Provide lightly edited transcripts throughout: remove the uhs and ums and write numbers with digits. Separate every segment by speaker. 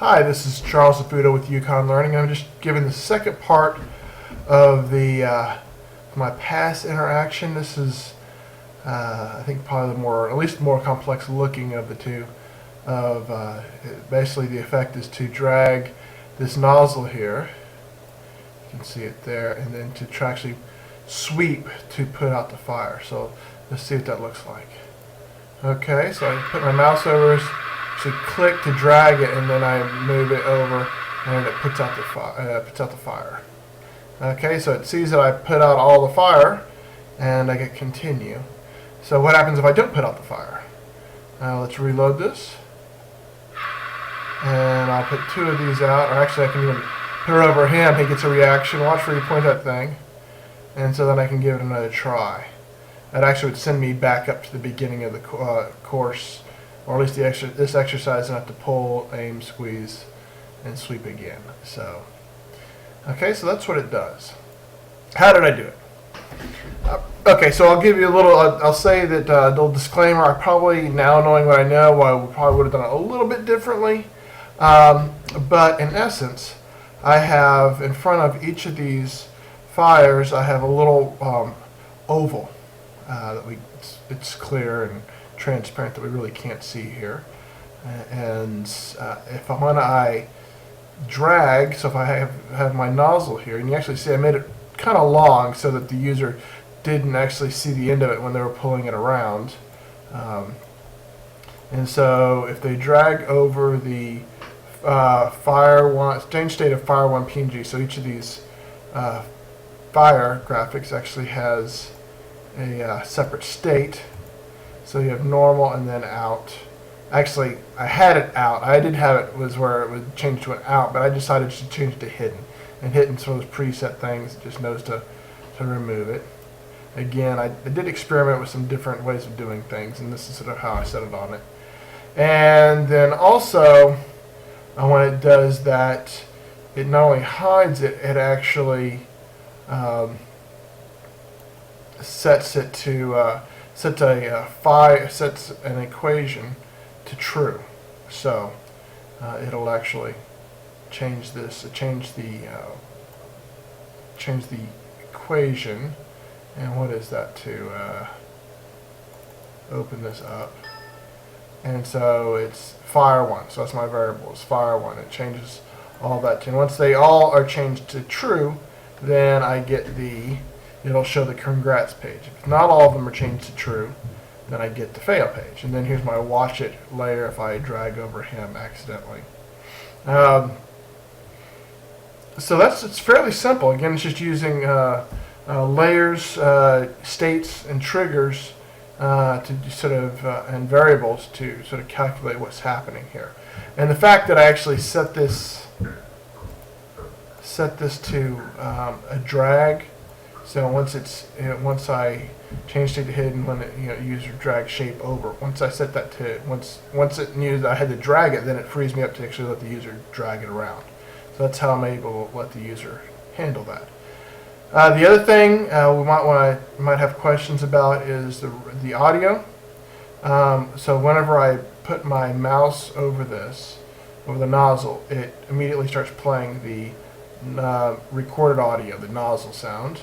Speaker 1: Hi, this is Charles Zafuto with Yukon Learning. I'm just giving the second part of the my pass interaction. This is, I think, probably the at least more complex looking of the two. Basically, the effect is to drag this nozzle here. You can see it there, and then to actually sweep to put out the fire. So let's see what that looks like. Okay, so I put my mouse over. Actually click to drag it, and then I move it over, and it puts out the fire. Okay, so it sees that I put out all the fire, and I get continue. So what happens if I don't put out the fire? Let's reload this, and I'll put two of these out, or actually I can even put it over him. He gets a reaction. Watch where you point that thing, and so then I can give it another try. That actually would send me back up to the beginning of the course. Or at least this exercise, and I have to pull, aim, squeeze, and sweep again. So, okay, so that's what it does. How did I do it? Okay, so I'll give you a little. I'll say that little disclaimer. I probably, now knowing what I know, I probably would have done it a little bit differently. But in essence, I have in front of each of these fires, I have a little oval it's clear and transparent that we really can't see here, and when I drag, so if I have my nozzle here, and you actually see I made it kind of long so that the user didn't actually see the end of it when they were pulling it around, and so if they drag over the fire one change state of fire 1 PNG, so each of these fire graphics actually has a separate state. So you have normal and then out. Actually, I had it out. I did have it was where it would change to an out, but I decided to change it to hidden. And hidden's one of those preset things. It just knows to remove it. Again, I did experiment with some different ways of doing things, and this is sort of how I set it on it. And then also, when it does that, it not only hides it, it actually sets it to sets an equation to true. So it'll actually change this, change the equation. And what is that to open this up? And so it's fire 1. So that's my variable. It's fire 1. It changes all that. And once they all are changed to true, then I get it'll show the congrats page. If not all of them are changed to true, then I get the fail page. And then here's my watch it layer if I drag over him accidentally. So it's fairly simple. Again, it's just using layers, states, and triggers to sort of and variables to sort of calculate what's happening here. And the fact that I actually set this to a drag. So once I change state to hidden, when user drag shape over. Once I set that to once it knew that I had to drag it, then it frees me up to actually let the user drag it around. So that's how I'm able to let the user handle that. The other thing we might have questions about is the audio. So whenever I put my mouse over the nozzle, it immediately starts playing the recorded audio, the nozzle sound.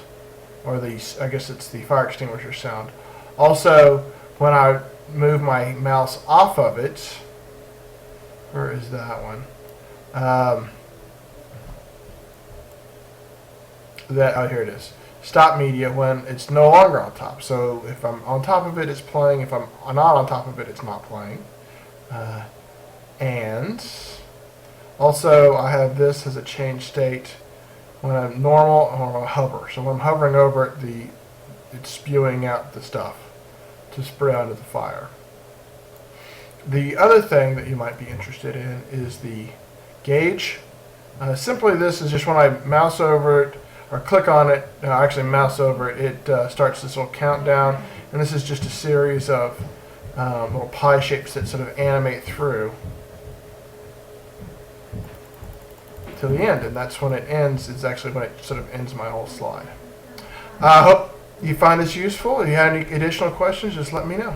Speaker 1: Or I guess it's the fire extinguisher sound. Also, when I move my mouse off of it, where is that one? Here it is. Stop media when it's no longer on top. So if I'm on top of it, it's playing. If I'm not on top of it, it's not playing. And also, I have this as a change state when I'm normal or I hover. So when I'm hovering over it, it's spewing out the stuff to spray onto the fire. The other thing that you might be interested in is the gauge. Simply, this is just when I mouse over it or click on it, actually mouse over it, it starts this little countdown, and this is just a series of little pie shapes that sort of animate through to the end, and that's when it ends. It's actually when it sort of ends my whole slide. I hope you find this useful. If you have any additional questions, just let me know.